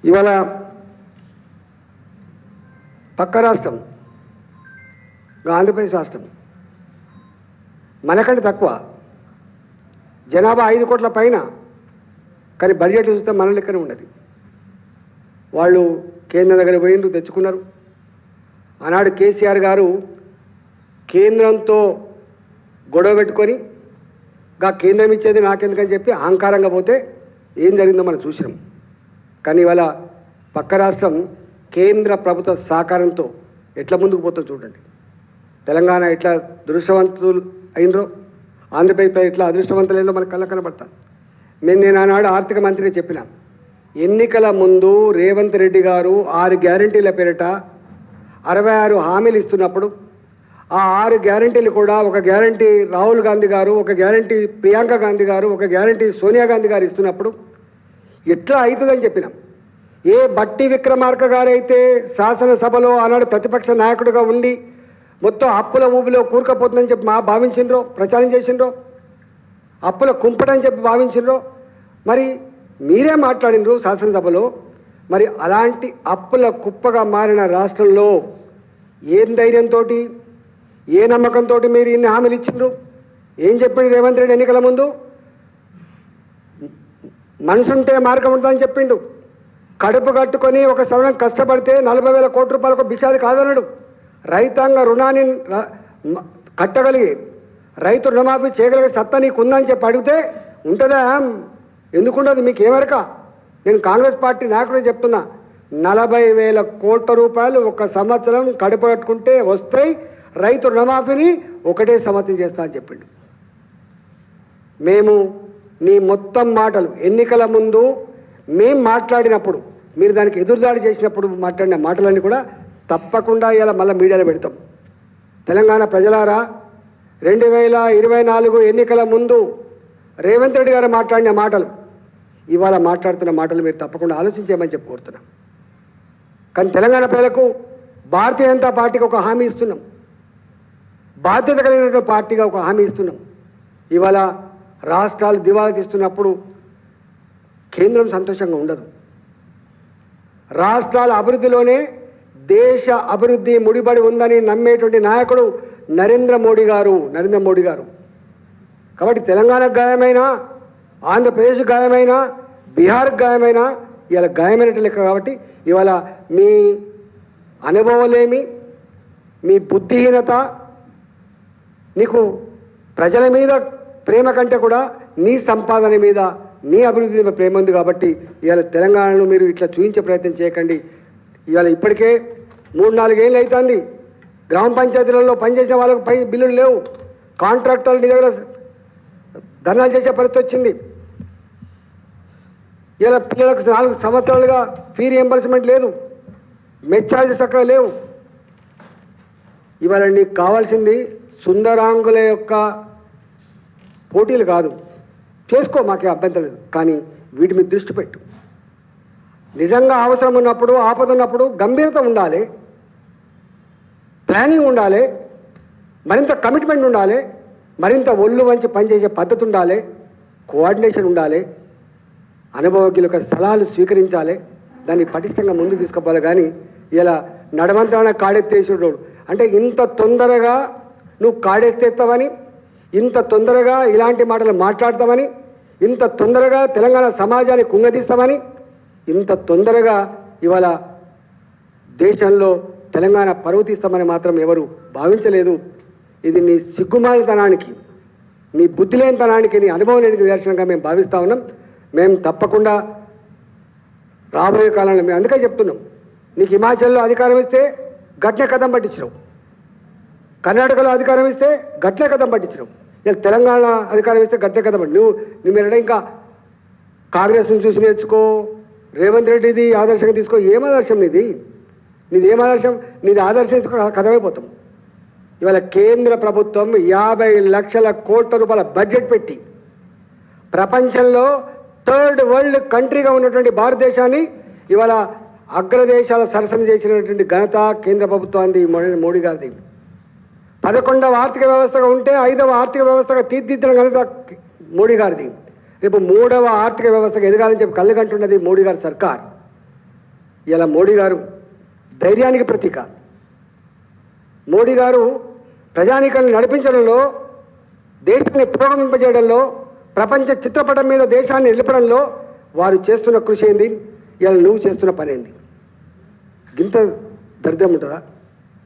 ఇవాళ పక్క రాష్ట్రం ఆంధ్రప్రదేశ్ రాష్ట్రం మనకంటే తక్కువ జనాభా 5 కోట్ల పైన, కానీ బడ్జెట్ చూస్తే మన లెక్కనే ఉన్నది. వాళ్ళు కేంద్రం దగ్గర పోయిండ్రు, తెచ్చుకున్నారు. ఆనాడు కేసీఆర్ గారు కేంద్రంతో గొడవ పెట్టుకొని కేంద్రం ఇచ్చేది నాకెందుకని చెప్పి అహంకారంగా పోతే ఏం జరిగిందో మనం చూసినాం. కానీ ఇవాళ పక్క రాష్ట్రం కేంద్ర ప్రభుత్వ సహకారంతో ఎట్లా ముందుకు పోతుందో చూడండి. తెలంగాణ ఎట్లా దురదృష్టవంతులు అయినరో, ఆంధ్రప్రదేశ్ ఎట్లా అదృష్టవంతులైనో మనకు కళ్ళ కనబడతాను. నేను ఆనాడు ఆర్థిక మంత్రిని చెప్పిన, ఎన్నికల ముందు రేవంత్ రెడ్డి గారు 6 గ్యారంటీల పేరిట 66 హామీలు ఇస్తున్నప్పుడు ఆ 6 గ్యారంటీలు కూడా ఒక గ్యారంటీ రాహుల్ గాంధీ గారు, ఒక గ్యారంటీ ప్రియాంక గాంధీ గారు, ఒక గ్యారంటీ సోనియా గాంధీ గారు ఇస్తున్నప్పుడు ఎట్లా అవుతుందని చెప్పినాం. ఏ బట్టి విక్రమార్క గారైతే శాసనసభలో ఆనాడు ప్రతిపక్ష నాయకుడిగా ఉండి మొత్తం అప్పుల ఊబిలో కూరుకపోతుందని చెప్పి భావించిండ్రో, ప్రచారం చేసిండ్రో, అప్పుల కుంపటని చెప్పి భావించిండ్రో, మరి మీరే మాట్లాడినరు శాసనసభలో. మరి అలాంటి అప్పుల కుప్పగా మారిన రాష్ట్రంలో ఏం ధైర్యంతో, ఏ నమ్మకంతో మీరు ఇన్ని హామీలు ఇచ్చిండ్రు? ఏం చెప్పిండు రేవంత్ రెడ్డి ఎన్నికల ముందు? మనసుంటే మార్గం ఉంటుందని చెప్పిండు. కడుపు కట్టుకొని ఒక సంవత్సరం కష్టపడితే 40,000 కోట్ల రూపాయలకు బిషాది కాదన్నాడు. రైతాంగ రుణాన్ని కట్టగలిగి రైతు రుణమాఫీ చేయగలిగే సత్తా నీకు ఉందని చెప్పి అడిగితే ఉంటుందా? ఎందుకుండదు? మీకు ఏమరక? నేను కాంగ్రెస్ పార్టీ నాయకుడు చెప్తున్నా, 40,000 కోట్ల రూపాయలు ఒక సంవత్సరం కడుపు కట్టుకుంటే వస్తాయి. రైతు రుణమాఫీని ఒకటే సంవత్సరం చేస్తా అని చెప్పిండు. మేము నీ మొత్తం మాటలు ఎన్నికల ముందు మేము మాట్లాడినప్పుడు, మీరు దానికి ఎదురుదాడి చేసినప్పుడు మాట్లాడిన మాటలన్నీ కూడా తప్పకుండా ఇలా మళ్ళీ మీడియాలో పెడతాం. తెలంగాణ ప్రజలారా, 2024 ఎన్నికల ముందు రేవంత్ రెడ్డి గారు మాట్లాడిన మాటలు, ఇవాళ మాట్లాడుతున్న మాటలు మీరు తప్పకుండా ఆలోచించేయమని చెప్పి కోరుతున్నాం. కానీ తెలంగాణ ప్రజలకు భారతీయ జనతా పార్టీకి ఒక హామీ ఇస్తున్నాం, బాధ్యత కలిగినటువంటి పార్టీగా ఒక హామీ ఇస్తున్నాం. ఇవాళ రాష్ట్రాలు దివాలా తీస్తున్నప్పుడు కేంద్రం సంతోషంగా ఉండదు. రాష్ట్రాల అభివృద్ధిలోనే దేశ అభివృద్ధి ముడిపడి ఉందని నమ్మేటువంటి నాయకుడు నరేంద్ర మోడీ గారు. కాబట్టి తెలంగాణకు గాయమైన, ఆంధ్రప్రదేశ్ గాయమైన, బీహార్కి గాయమైన, ఇవాళ గాయమైనట్టు లెక్క. కాబట్టి ఇవాళ మీ అనుభవాలేమి, మీ బుద్ధిహీనత, నీకు ప్రజల మీద ప్రేమ కంటే కూడా నీ సంపాదన మీద, నీ అభివృద్ధి మీద ప్రేమ ఉంది. కాబట్టి ఇవాళ తెలంగాణను మీరు ఇట్లా చూపించే ప్రయత్నం చేయకండి. ఇవాళ ఇప్పటికే 3-4 ఏళ్ళు అవుతుంది గ్రామ పంచాయతీలలో పనిచేసిన వాళ్ళకు బిల్లులు లేవు. కాంట్రాక్టర్లు నీ దగ్గర ధర్నాలు చేసే పరిస్థితి వచ్చింది. ఇలా పిల్లలకు 4 సంవత్సరాలుగా ఫీ రియంబర్స్మెంట్ లేదు, మెచ్ ఛార్జెస్ అక్కడ లేవు. ఇవాళ నీకు కావాల్సింది సుందరాంగుల యొక్క పోటీలు కాదు, చేసుకో, మాకే అభ్యంతరం లేదు. కానీ వీటి మీద దృష్టి పెట్టు. నిజంగా అవసరం ఉన్నప్పుడు, ఆపద ఉన్నప్పుడు గంభీరత ఉండాలి, ప్లానింగ్ ఉండాలి, మరింత కమిట్మెంట్ ఉండాలి, మరింత ఒళ్ళు వంచి పనిచేసే పద్ధతి ఉండాలి, కోఆర్డినేషన్ ఉండాలి, అనుభవజ్ఞుల యొక్క సలహాలు స్వీకరించాలి, దాన్ని పటిష్టంగా ముందుకు తీసుకుపోవాలి. కానీ ఇలా నడవంతరాన కాడెత్తేసుడు అంటే ఇంత తొందరగా నువ్వు కాడెత్తేస్తావని, ఇంత తొందరగా ఇలాంటి మాటలు మాట్లాడతామని, ఇంత తొందరగా తెలంగాణ సమాజాన్ని కుంగదీస్తామని, ఇంత తొందరగా ఇవాళ దేశంలో తెలంగాణ పరువు తీస్తామని మాత్రం ఎవరు భావించలేదు. ఇది నీ సిగ్గుమాలితనానికి, నీ బుద్ధి లేనితనానికి, నీ అనుభవం లేని నిదర్శనంగా మేము భావిస్తూ ఉన్నాం. మేము తప్పకుండా రాబోయే కాలంలో మేము అందుకే చెప్తున్నాం, నీకు హిమాచల్లో అధికారం ఇస్తే గట్నే కథం పట్టించడం, కర్ణాటకలో అధికారం ఇస్తే గట్లే కథం పట్టించడం, ఇలా తెలంగాణ అధికారం ఇస్తే గట్లే కథం పట్టి నువ్వు మీరు ఇంకా కాంగ్రెస్ని చూసి నేర్చుకో, రేవంత్ రెడ్డిది ఆదర్శంగా తీసుకో. ఏం ఆదర్శం నీది ఏం ఆదర్శం? నీది ఆదర్శం కథమైపోతాం. ఇవాళ కేంద్ర ప్రభుత్వం 50 లక్షల కోట్ల రూపాయల బడ్జెట్ పెట్టి ప్రపంచంలో 3rd వరల్డ్ కంట్రీగా ఉన్నటువంటి భారతదేశాన్ని ఇవాళ అగ్రదేశాల సరసన చేసినటువంటి ఘనత కేంద్ర ప్రభుత్వాన్ని మోడీ గారిది. 11వ ఆర్థిక వ్యవస్థగా ఉంటే 5వ ఆర్థిక వ్యవస్థగా తీర్చిదిద్దిన ఘనత మోడీ గారిది. రేపు 3వ ఆర్థిక వ్యవస్థగా ఎదగాలని చెప్పి కళ్ళగంటున్నది మోడీ గారి సర్కార్. ఇలా మోడీ గారు ధైర్యానికి ప్రతీక. మోడీ గారు ప్రజానీకాన్ని నడిపించడంలో, దేశాన్ని పురోగమింపజేయడంలో, ప్రపంచ చిత్రపటం మీద దేశాన్ని నిలపడంలో వారు చేస్తున్న కృషి ఏంది, ఇలా నువ్వు చేస్తున్న పని ఏంది? గింత దరిద్రం ఉంటుందా?